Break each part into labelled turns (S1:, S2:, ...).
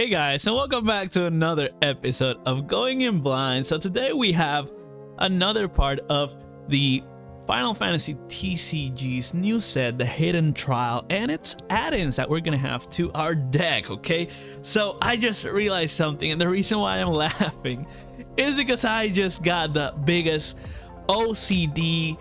S1: Hey guys, and welcome back to another episode of Going In Blind. So today we have another part of the Final Fantasy TCG's new set, the Hidden Trial, and its add-ins that we're gonna have to our deck, okay? So I just realized something, and the reason why I'm laughing is because I just got the biggest OCD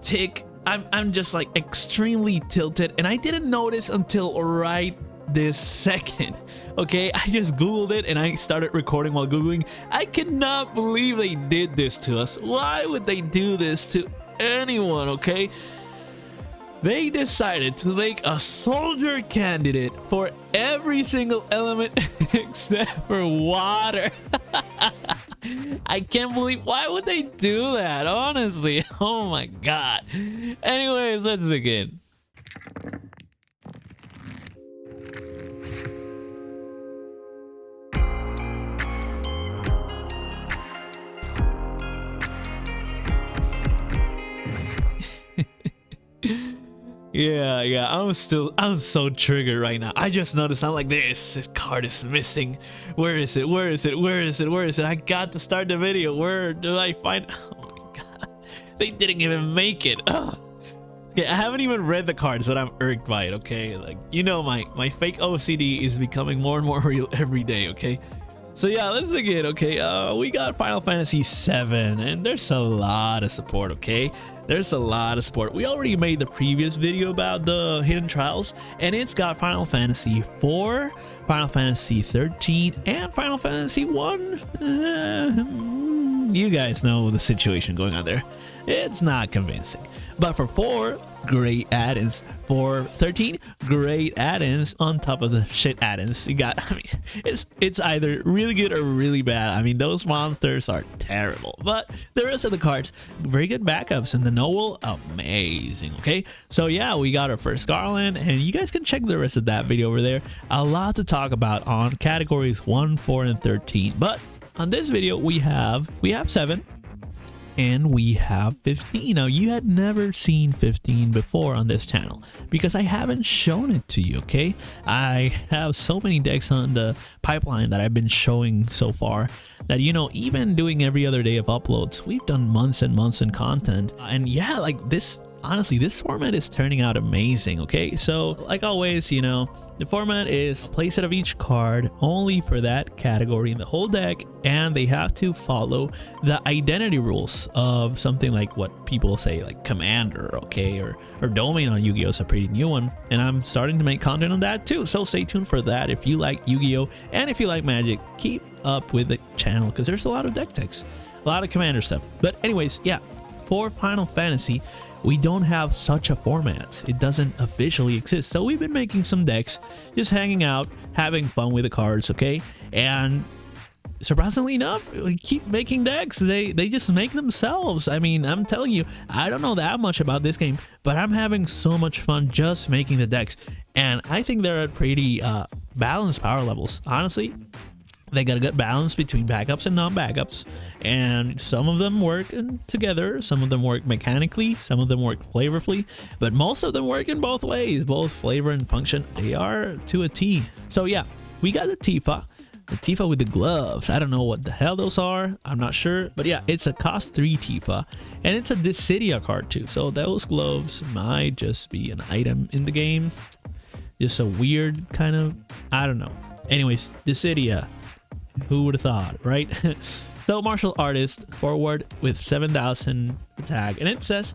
S1: tick. I'm just like extremely tilted, and I didn't notice until right this second. Okay, I just googled it and I started recording while googling. I cannot believe they did this to us. Why would they do this to anyone? Okay, they decided to make a soldier candidate for every single element except for water. I can't believe, why would they do that? Honestly, oh my god. Anyways, let's begin. Yeah, I'm so triggered right now. I just noticed, I'm like, this card is missing. Where is it? I got to start the video. Where do I find? Oh my god, they didn't even make it. Ugh. Okay, I haven't even read the cards, but I'm irked by it. Okay, like, you know, my fake OCD is becoming more and more real every day. Okay, so yeah, let's begin. Okay, we got Final Fantasy 7, and there's a lot of support. Okay, there's a lot of support. We already made the previous video about the Hidden Trials, and it's got Final Fantasy 4, Final Fantasy 13, and Final Fantasy 1. You guys know the situation going on there. It's not convincing. But for 4, great add-ins. For 13, great add-ins on top of the shit add-ins. You got, I mean, it's either really good or really bad. I mean, those monsters are terrible. But the rest of the cards, very good backups. And the Noel, amazing. Okay, so yeah, we got our first Garland, and you guys can check the rest of that video over there. A lot to talk about on categories 1, 4, and 13. But on this video, we have 7. And we have 15. Now, you had never seen 15 before on this channel because I haven't shown it to you. Okay, I have so many decks on the pipeline that I've been showing so far that, you know, even doing every other day of uploads, we've done months and months in content. And yeah, like this, honestly, this format is turning out amazing. Okay, so like always, you know, the format is playset of each card only for that category in the whole deck, and they have to follow the identity rules of something like what people say, like Commander, okay, or Domain on Yu-Gi-Oh! Is a pretty new one, and I'm starting to make content on that too, so stay tuned for that. If you like Yu-Gi-Oh! And if you like Magic, keep up with the channel because there's a lot of deck techs, a lot of Commander stuff. But anyways, yeah, for Final Fantasy, we don't have such a format. It doesn't officially exist. So we've been making some decks, just hanging out, having fun with the cards, okay? And surprisingly enough, we keep making decks. They just make themselves. I mean, I'm telling you, I don't know that much about this game, but I'm having so much fun just making the decks. And I think they're at pretty balanced power levels. Honestly, they got a good balance between backups and non-backups, and some of them work together, some of them work mechanically, some of them work flavorfully, but most of them work in both ways, both flavor and function. They are to a T. So yeah, we got the Tifa with the gloves. I don't know what the hell those are, I'm not sure, but yeah, it's a cost 3 Tifa, and it's a Dissidia card too, so those gloves might just be an item in the game, just a weird kind of, I don't know. Anyways, Dissidia, who would have thought, right? So martial artist, forward with 7,000 attack, and it says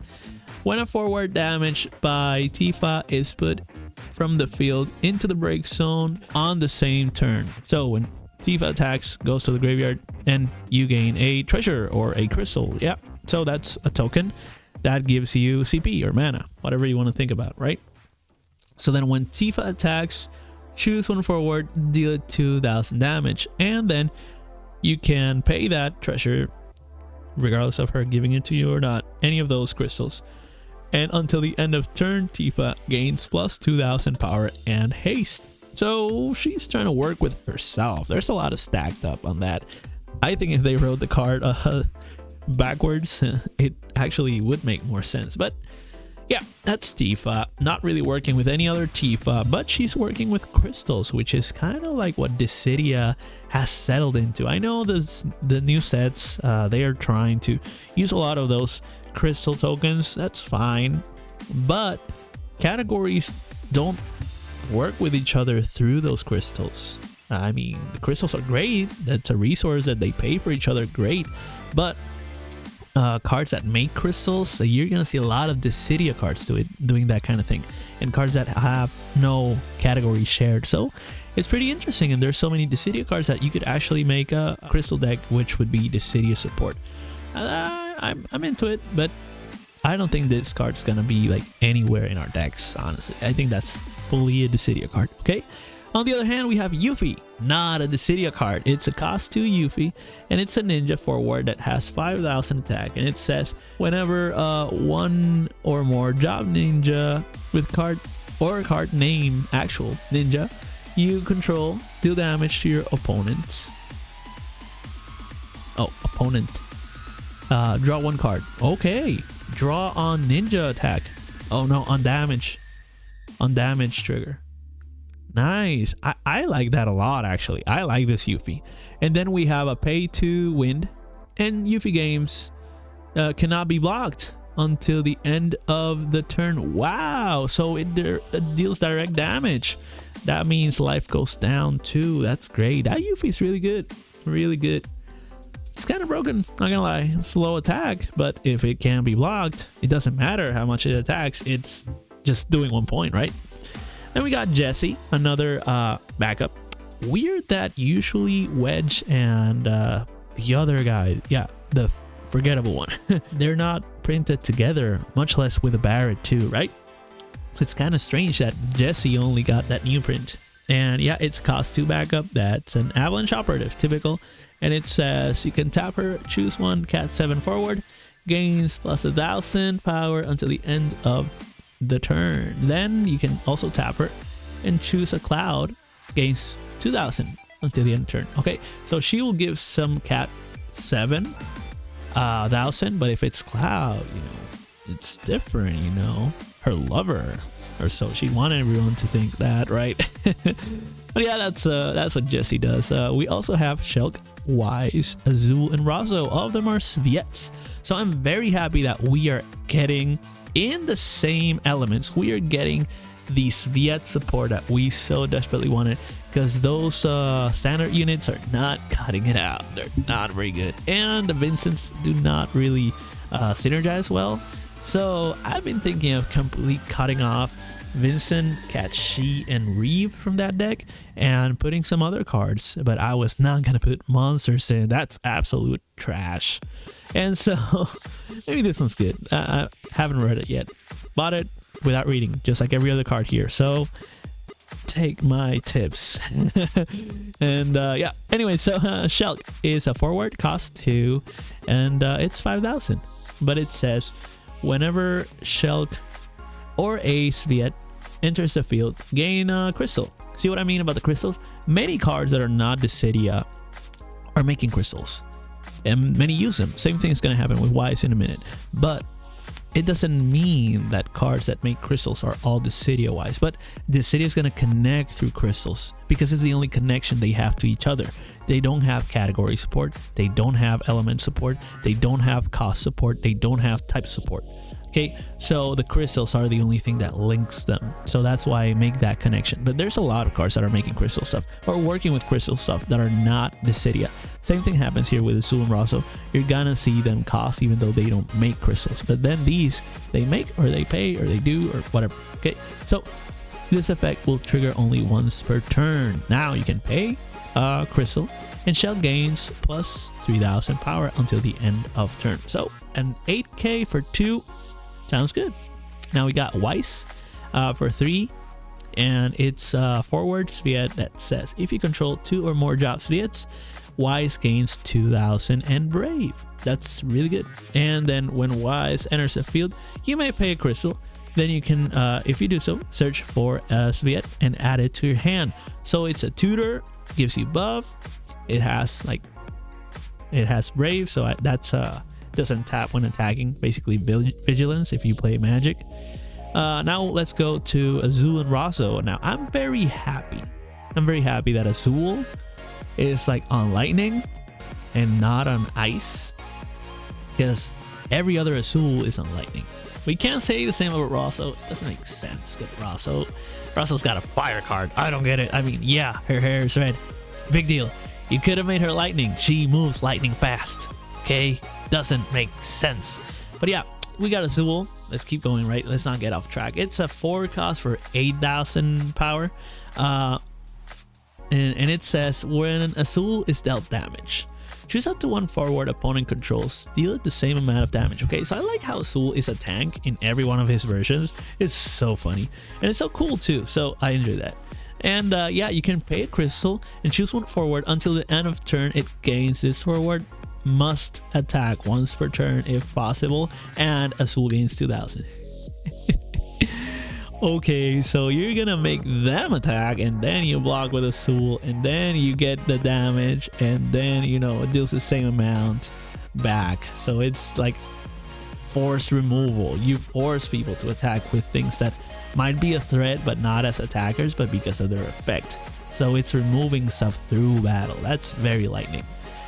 S1: when a forward damage by Tifa is put from the field into the break zone on the same turn. So when Tifa attacks, goes to the graveyard, and you gain a treasure or a crystal. Yeah, so that's a token that gives you CP or mana, whatever you want to think about, right? So then when Tifa attacks, choose one forward, deal it 2,000 damage, and then you can pay that treasure regardless of her giving it to you or not, any of those crystals. And until the end of turn, Tifa gains plus 2,000 power and haste. So she's trying to work with herself. There's a lot of stacked up on that. I think if they wrote the card backwards, it actually would make more sense. But Yeah, that's Tifa. Not really working with any other Tifa, but she's working with crystals, which is kind of like what Dissidia has settled into. I know the new sets, they are trying to use a lot of those crystal tokens. That's fine, but categories don't work with each other through those crystals. I mean, the crystals are great. That's a resource that they pay for each other, great, but cards that make crystals, so you're gonna see a lot of Dissidia cards doing that kind of thing, and cards that have no category shared. So it's pretty interesting, and there's so many Dissidia cards that you could actually make a crystal deck which would be Dissidia support. I'm into it, but I don't think this card's gonna be like anywhere in our decks, honestly. I think that's fully a Dissidia card. Okay, on the other hand, we have Yuffie, not a Dissidia card. It's a cost 2 Yuffie, and it's a ninja forward that has 5,000 attack, and it says whenever one or more job ninja with card or card name actual ninja you control deal damage to your opponents. Draw 1 card. Okay, draw on ninja attack. Oh no, on damage trigger. Nice. I like that a lot, actually. I like this Yuffie. And then we have a pay to win, and Yuffie games cannot be blocked until the end of the turn. Wow, so it deals direct damage. That means life goes down too. That's great. That Yuffie is really good, really good. It's kind of broken, not gonna lie. Slow attack, but if it can be blocked, it doesn't matter how much it attacks. It's just doing 1 point, right? Then we got Jessie, another backup. Weird that usually Wedge and the other guy, yeah, the forgettable one, they're not printed together, much less with a Barret too, right? So it's kind of strange that Jessie only got that new print. And yeah, it's cost 2 backup. That's an Avalanche operative, typical. And it says you can tap her, choose one, cat 7 forward, gains plus 1,000 power until the end of the turn. Then you can also tap her and choose a cloud, gains 2,000 until the end of the turn. Okay, so she will give some cat 7,000, but if it's cloud, you know, it's different, you know, her lover or so. She wanted everyone to think that, right? But yeah, that's what Jessie does. We also have Shulk, Wise, Azul, and Razo. All of them are Sviets. So I'm very happy that we are getting in the same elements. We are getting the Sviet support that we so desperately wanted, because those standard units are not cutting it out. They're not very good, and the Vincents do not really synergize well. So I've been thinking of completely cutting off Vincent, Katshi, and Reeve from that deck and putting some other cards, but I was not gonna put monsters in. That's absolute trash. And so maybe this one's good. I haven't read it yet. Bought it without reading, just like every other card here. So take my tips. And yeah, anyway, so Shulk is a forward, cost 2, and it's 5,000. But it says whenever Shulk or a Sviet enters the field, gain a crystal. See what I mean about the crystals? Many cards that are not Dissidia are making crystals, and many use them. Same thing is going to happen with Wise in a minute, but it doesn't mean that cards that make crystals are all Dissidia Wise. But Dissidia is going to connect through crystals because it's the only connection they have to each other. They don't have category support, they don't have element support, they don't have cost support, they don't have type support. Okay, so the crystals are the only thing that links them. So that's why I make that connection. But there's a lot of cards that are making crystal stuff or working with crystal stuff that are not Dissidia. Same thing happens here with Azul and Razo. You're gonna see them cost even though they don't make crystals. But then these, they make or they pay or they do or whatever. Okay, so this effect will trigger only once per turn. Now you can pay crystal, and Shulk gains plus 3,000 power until the end of turn. So an 8k for 2. Sounds good. Now we got Weiss for 3, and it's forward Sviet that says if you control 2 or more job Sviets, Weiss gains 2,000 and Brave. That's really good. And then when Weiss enters the field, you may pay a crystal. Then you can, if you do so, search for a Sviet and add it to your hand. So it's a tutor, gives you buff. It has Brave, so that's doesn't tap when attacking, basically vigilance if you play Magic. Now let's go to Azul and Rosso. Now I'm very happy that Azul is like on lightning and not on ice, because every other Azul is on lightning. We can't say the same about Rosso. It doesn't make sense with Rosso's got a fire card. I don't get it. I mean, yeah, her hair is red, big deal. You could have made her lightning. She moves lightning fast. Okay, doesn't make sense. But yeah, we got Azul. Let's keep going, right? Let's not get off track. It's a 4 cost for 8,000 power. And it says when Azul is dealt damage, choose up to 1 forward opponent controls, deal it the same amount of damage. Okay, so I like how Azul is a tank in every one of his versions. It's so funny. And it's so cool too. So I enjoy that. And yeah, you can pay a crystal and choose 1 forward until the end of turn. It gains this forward. Must attack once per turn if possible, and Azul gains 2,000. Okay, so you're gonna make them attack, and then you block with Azul, and then you get the damage, and then, you know, it deals the same amount back. So it's like forced removal. You force people to attack with things that might be a threat but not as attackers, but because of their effect. So it's removing stuff through battle. That's very lightning.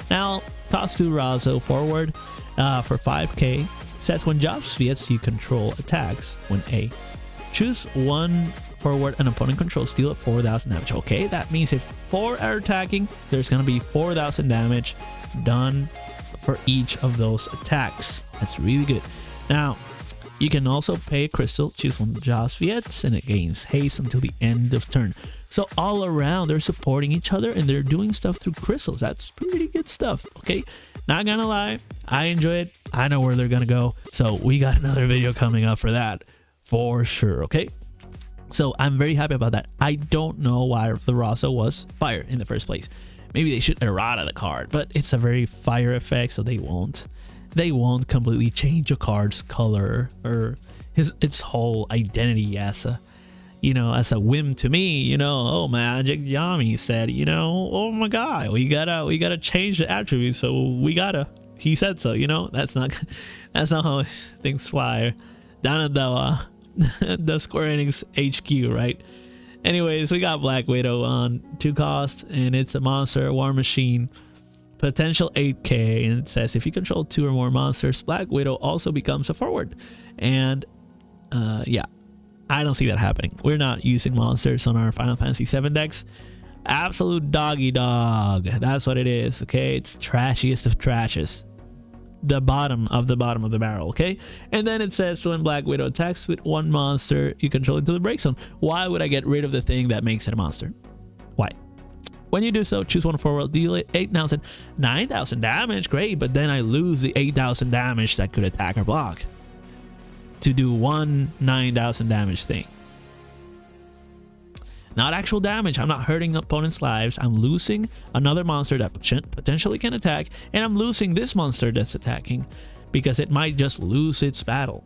S1: Now, cost 2 Rosso forward for 5k. Says when job speeds you control attacks when A. Choose 1 forward an opponent controls, deal at 4,000 damage. Okay, that means if 4 are attacking, there's going to be 4,000 damage done for each of those attacks. That's really good. Now, you can also pay a crystal, choose 1 job speeds, and it gains haste until the end of turn. So all around, they're supporting each other and they're doing stuff through crystals. That's pretty good stuff, okay? Not gonna lie, I enjoy it. I know where they're gonna go. So we got another video coming up for that, for sure, okay? So I'm very happy about that. I don't know why the Rosso was fire in the first place. Maybe they should errata the card, but it's a very fire effect, so they won't completely change a card's color or its whole identity as a, you know, as a whim to me, you know. Oh, MagicYami said, you know, oh my god, we gotta change the attributes, so he said so, you know. That's not how things fly down at the Square Enix HQ, right? Anyways, we got Black Widow on 2 cost, and it's a monster war machine, potential 8k, and it says if you control 2 or more monsters, Black Widow also becomes a forward. And yeah, I don't see that happening. We're not using monsters on our Final Fantasy 7 decks. Absolute doggy dog. That's what it is, okay? It's trashiest of trashes. The bottom of the barrel, okay? And then it says, so when Black Widow attacks with 1 monster you control into the break zone. Why would I get rid of the thing that makes it a monster? Why? When you do so, choose 1 forward, deal it 8,000, 9,000 damage, great, but then I lose the 8,000 damage that could attack or block to do 1 9,000 damage thing. Not actual damage. I'm not hurting opponents' lives. I'm losing another monster that potentially can attack, and I'm losing this monster that's attacking because it might just lose its battle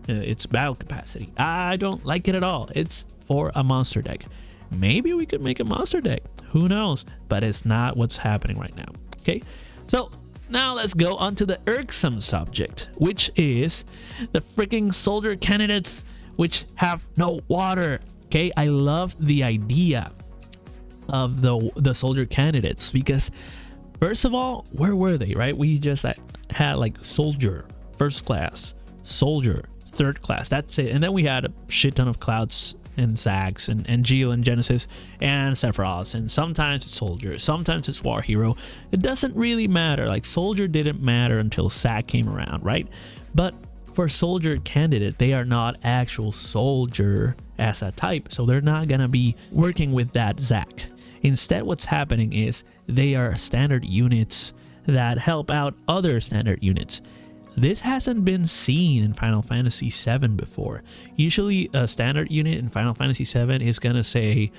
S1: capacity. I don't like it at all. It's for a monster deck. Maybe we could make a monster deck. Who knows? But it's not what's happening right now. Okay, so now let's go on to the irksome subject, which is the freaking soldier candidates which have no water. Okay, I love the idea of the soldier candidates because, first of all, where were they, right? We just had like soldier first class, soldier third class, that's it. And then we had a shit ton of Clouds and Zags and Geo and Genesis and Sephiroth, and sometimes it's soldier, sometimes it's war hero. It doesn't really matter. Like, soldier didn't matter until Zag came around, right? But for soldier candidate, they are not actual soldier as a type, so they're not gonna be working with that Zag. Instead, what's happening is they are standard units that help out other standard units. This hasn't been seen in Final Fantasy VII before. Usually a standard unit in Final Fantasy VII is gonna say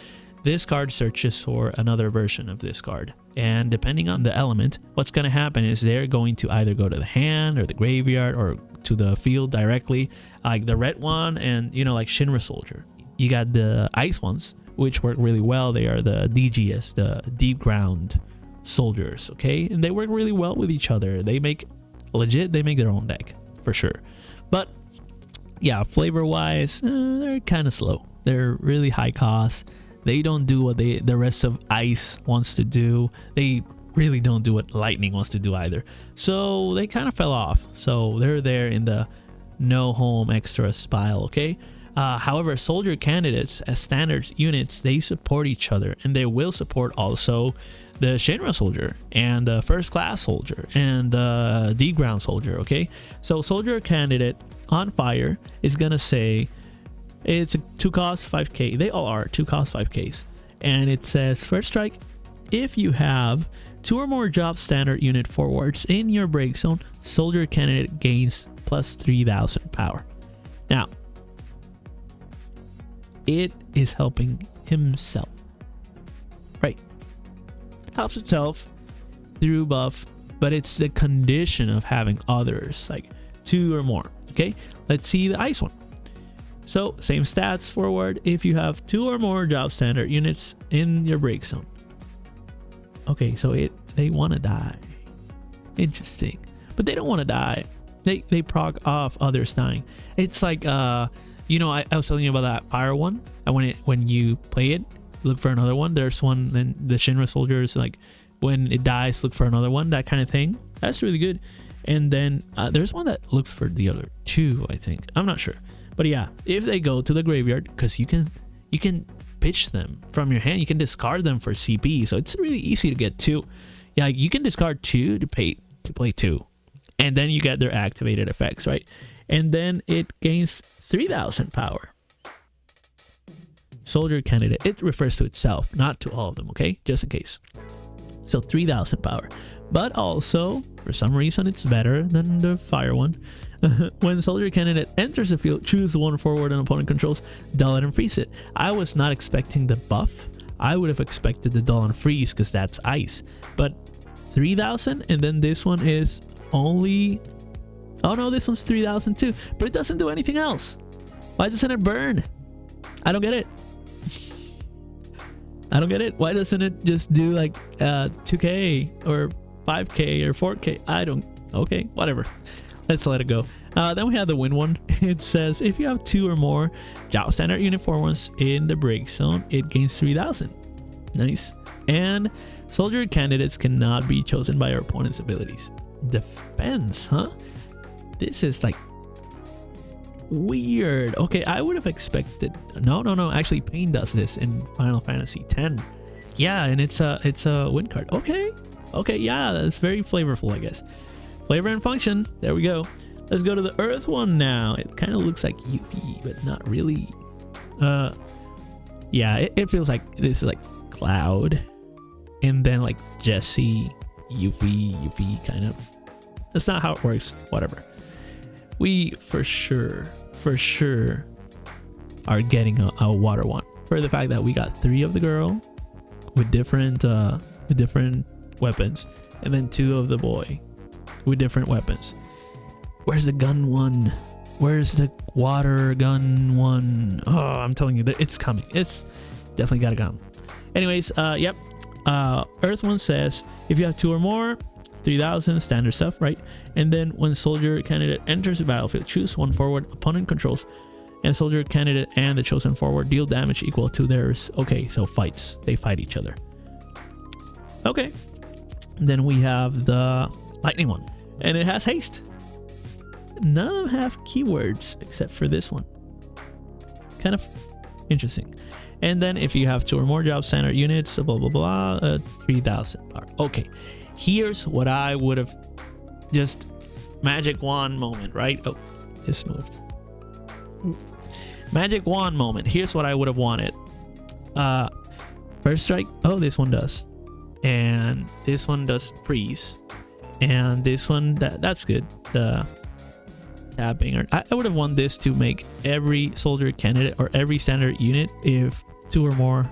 S1: this card searches for another version of this card, and depending on the element, what's gonna happen is they're going to either go to the hand or the graveyard or to the field directly, like the red one, and, you know, like Shinra Soldier. You got the ice ones, which work really well. They are the DGS, the deep ground soldiers, okay? And they work really well with each other. They make their own deck for sure. But yeah, flavor wise, they're kind of slow. They're really high cost. They don't do what the rest of Ice wants to do. They really don't do what Lightning wants to do either. So they kind of fell off. So they're there in the no home extras pile, okay? However, soldier candidates as standard units, they support each other, and they will support also the Shinra soldier and the first class soldier and the D ground soldier, okay? So soldier candidate on fire is gonna say it's a 2 cost 5k. They all are 2 cost 5ks, and it says first strike, if you have 2 or more job standard unit forwards in your break zone, soldier candidate gains plus 3000 power. Now it is helping himself, right? Helps itself through buff, but it's the condition of having others like 2 or more. Okay, let's see the Ice one. So same stats forward if you have 2 or more job standard units in your break zone. Okay, so they want to die. Interesting, but they don't want to die. They proc off others dying. It's like you know, I was telling you about that fire one. And when you play it, look for another one. There's one, and the Shinra soldiers, like when it dies, look for another one. That kind of thing. That's really good. And then there's one that looks for the other 2, I think. I'm not sure, but yeah, if they go to the graveyard, because you can pitch them from your hand, you can discard them for CP, so it's really easy to get 2. Yeah, you can discard 2 to play 2, and then you get their activated effects, right? And then it gains 3000 power. Soldier candidate, it refers to itself, not to all of them, okay? Just in case. So 3000 power. But also, for some reason, it's better than the fire one. When soldier candidate enters the field, choose the one forward an opponent controls, dull it and freeze it. I was not expecting the buff. I would have expected the dull and freeze because that's Ice. But 3000, and then this one is only... Oh no, this one's 3000 too, but it doesn't do anything else. Why doesn't it burn? I don't get it. I don't get it. Why doesn't it just do like 2k or 5k or 4k? I don't... Okay, whatever. Let's let it go. Then we have the win one. It says if you have 2 or more job standard unit forwards in the break zone, it gains 3000. Nice. And soldier candidates cannot be chosen by your opponent's abilities. Defense, huh? This is like weird. Okay, I would have expected... No. Actually, Pain does this in Final Fantasy X. Yeah, and it's a win card. Okay, yeah, that's very flavorful, I guess. Flavor and function. There we go. Let's go to the Earth one now. It kind of looks like Yuffie, but not really. Yeah, it feels like this is like Cloud, and then like Jesse, Yuffie, kind of. That's not how it works. Whatever. We for sure are getting a water one for the fact that we got 3 of the girl with different weapons, and then 2 of the boy with different weapons. Where's the gun one? Where's the water gun one? Oh, I'm telling you that it's coming. It's definitely gotta come. Anyways, yep. Earth one says if you have 2 or more, 3000, standard stuff, right? And then when soldier candidate enters the battlefield, choose one forward opponent controls, and soldier candidate and the chosen forward deal damage equal to theirs. Okay, so fights. They fight each other. Okay. Then we have the lightning one, and it has haste. None of them have keywords except for this one. Kind of interesting. And then if you have 2 or more job standard units, blah blah blah, 3000 power. Okay, here's what I would have just magic wand moment, right? Oh, this moved. Magic wand moment. Here's what I would have wanted. First strike. Oh, this one does, and this one does freeze, and this one that's good. The tapping. I would have wanted this to make every soldier candidate or every standard unit, if 2 or more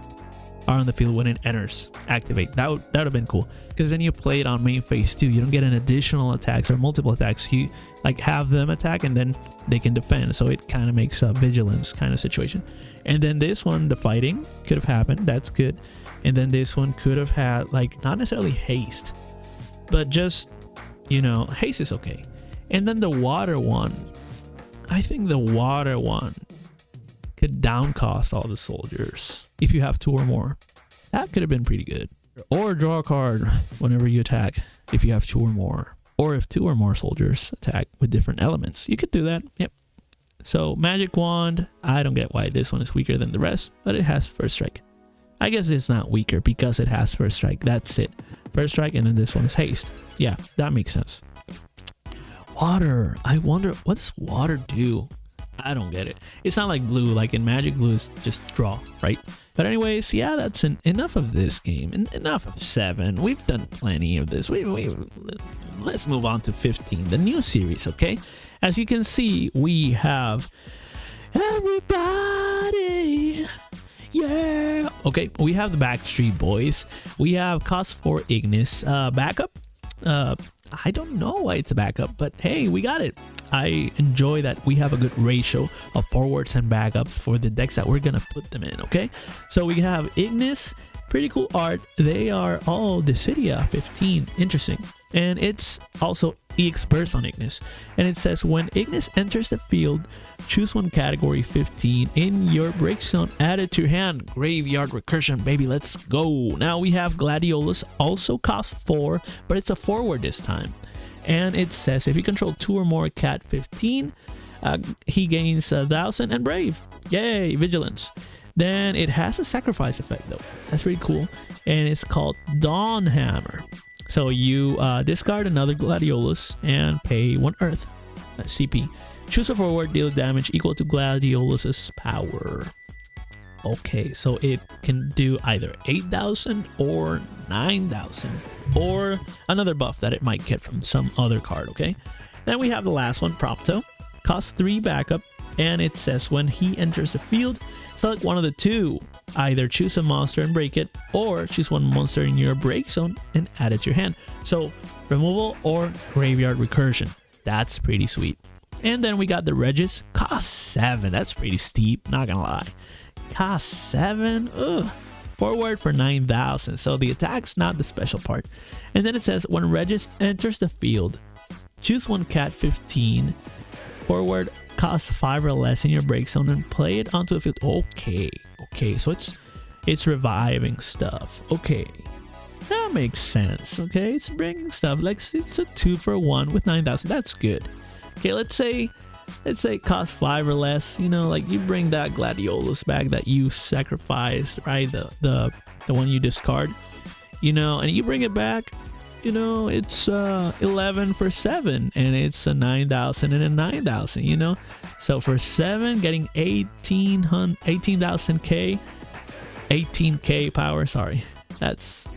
S1: are on the field when it enters, activate. That would have been cool, because then you play it on main phase 2. You don't get an additional attacks or multiple attacks. You like have them attack and then they can defend, so it kind of makes a vigilance kind of situation. And then this one, the fighting could have happened. That's good. And then this one could have had like not necessarily haste, but just, you know, haste is okay. And then the water one, I think the water one could down cost all the soldiers if you have 2 or more. That could have been pretty good. Or draw a card whenever you attack if you have 2 or more. Or if 2 or more soldiers attack with different elements. You could do that. Yep. So magic wand, I don't get why this one is weaker than the rest, but it has first strike. I guess it's not weaker because it has first strike. That's it. First strike, and then this one is haste. Yeah, that makes sense. Water. I wonder, what does water do? I don't get it. It's not like blue. Like in Magic, blue is just draw, right? But anyways, yeah, that's enough of this game. Enough of 7. We've done plenty of this. Let's move on to 15, the new series, okay? As you can see, we have everybody. Yeah. Okay, we have the Backstreet Boys. We have cost 4 Ignis backup. I don't know why it's a backup, but hey, we got it. I enjoy that we have a good ratio of forwards and backups for the decks that we're gonna put them in, okay? So we have Ignis, pretty cool art. They are all Dissidia 15, interesting. And it's also EX Burst on Ignis. And it says when Ignis enters the field, choose one category 15 in your break zone, add it to your hand. Graveyard Recursion, baby, let's go. Now we have Gladiolus, also cost 4, but it's a forward this time. And it says if you control 2 or more cat 15, he gains 1,000 and Brave. Yay, Vigilance. Then it has a sacrifice effect though. That's pretty cool. And it's called Dawn Hammer. So you discard another Gladiolus and pay 1 Earth CP. Choose a forward, deal damage equal to Gladiolus's power. Okay, so it can do either 8,000 or 9,000 or another buff that it might get from some other card, okay? Then we have the last one, Prompto. Costs 3 backup, and it says when he enters the field, select one of the 2. Either choose a monster and break it, or choose one monster in your break zone and add it to your hand. So removal or graveyard recursion. That's pretty sweet. And then we got the Regis, cost 7. That's pretty steep, not gonna lie. Cost 7. Ugh. Forward for 9,000. So the attack's not the special part. And then it says when Regis enters the field, choose one cat 15. Forward, cost 5 or less in your break zone and play it onto the field. Okay, so it's reviving stuff. Okay, that makes sense. Okay, it's bringing stuff like it's a 2 for 1 with 9,000. That's good. Okay, let's say it costs 5 or less. You know, like you bring that Gladiolus back that you sacrificed, right? The one you discard. You know, and you bring it back. You know, it's 11 for 7, and it's a 9,000 and a 9,000. You know, so for 7, getting 18k power. Sorry, that's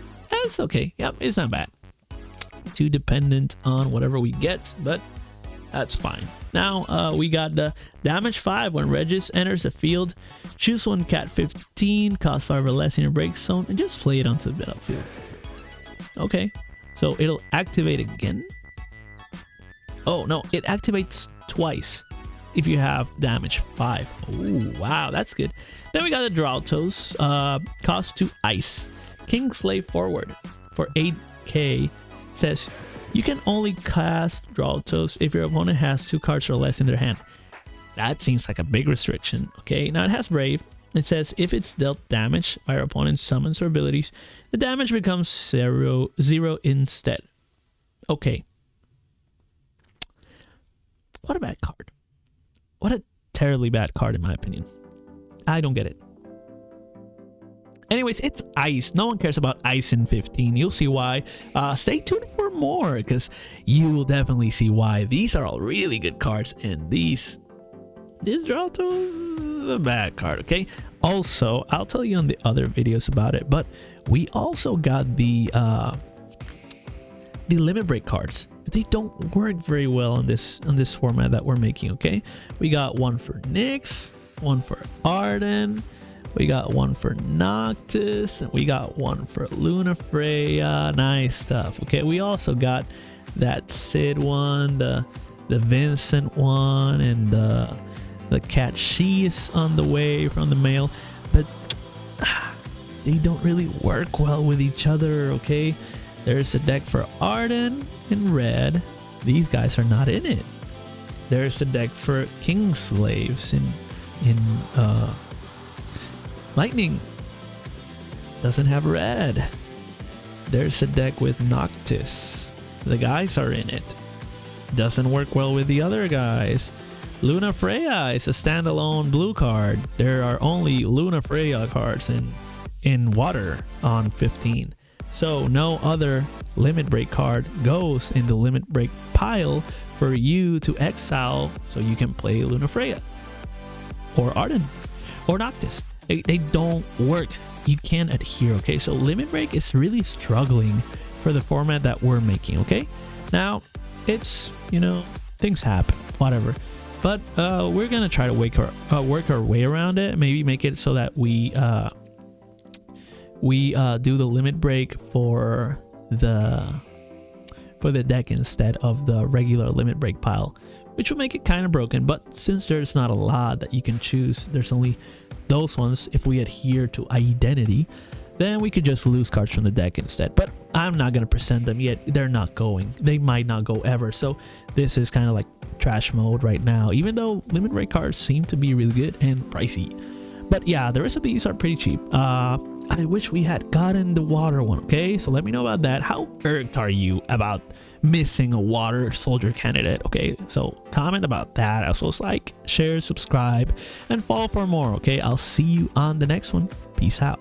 S1: okay. Yep, it's not bad. Too dependent on whatever we get, but that's fine. Now we got the damage 5 when Regis enters the field. Choose one cat 15, cost 5 or less in your break zone, and just play it onto the battlefield. Okay. So it'll activate again. Oh no, it activates twice if you have damage 5. Oh wow, that's good. Then we got the Drautos, cost 2 ice. Kingslave forward for 8k. Says you can only cast Drautos if your opponent has 2 cards or less in their hand. That seems like a big restriction. Okay, now it has Brave. It says if it's dealt damage by your opponent's summons or abilities, the damage becomes 0 instead. Okay. What a bad card. What a terribly bad card in my opinion. I don't get it. Anyways, it's ice. No one cares about ice in 15. You'll see why. Stay tuned for more because you will definitely see why. These are all really good cards, and this Drautos is a bad card, okay? Also, I'll tell you on the other videos about it, but we also got the limit break cards. They don't work very well on this format that we're making, okay? We got one for Nyx, one for Arden, we got one for Noctis, and we got one for Lunafreya. Nice stuff. Okay, we also got that Sid one, the Vincent one, and the Cat She is on the way from the mail, but they don't really work well with each other. Okay, there's a deck for Arden in red. These guys are not in it. There's the deck for King Slaves in Lightning. Doesn't have red. There's a deck with Noctis. The guys are in it. Doesn't work well with the other guys. Luna Freya is a standalone blue card. There are only Luna Freya cards in water on 15. So no other limit break card goes in the limit break pile for you to exile so you can play Luna Freya or Arden or Noctis. They don't work. You can't adhere, okay? So limit break is really struggling for the format that we're making, okay? Now, it's, you know, things happen, whatever. But we're gonna try to work our way around it. Maybe make it so that we do the limit break for the deck instead of the regular limit break pile, which will make it kind of broken. But since there's not a lot that you can choose, there's only those ones. If we adhere to identity, then we could just lose cards from the deck instead. But I'm not gonna present them yet. They're not going. They might not go ever. So this is kind of like trash mode right now, even though limit break cards seem to be really good and pricey. But yeah, the rest of these are pretty cheap. I wish we had gotten the water one, okay? So let me know about that. How irked are you about missing a water soldier candidate, okay? So comment about that. Also like, share, subscribe, and follow for more, okay? I'll see you on the next one. Peace out.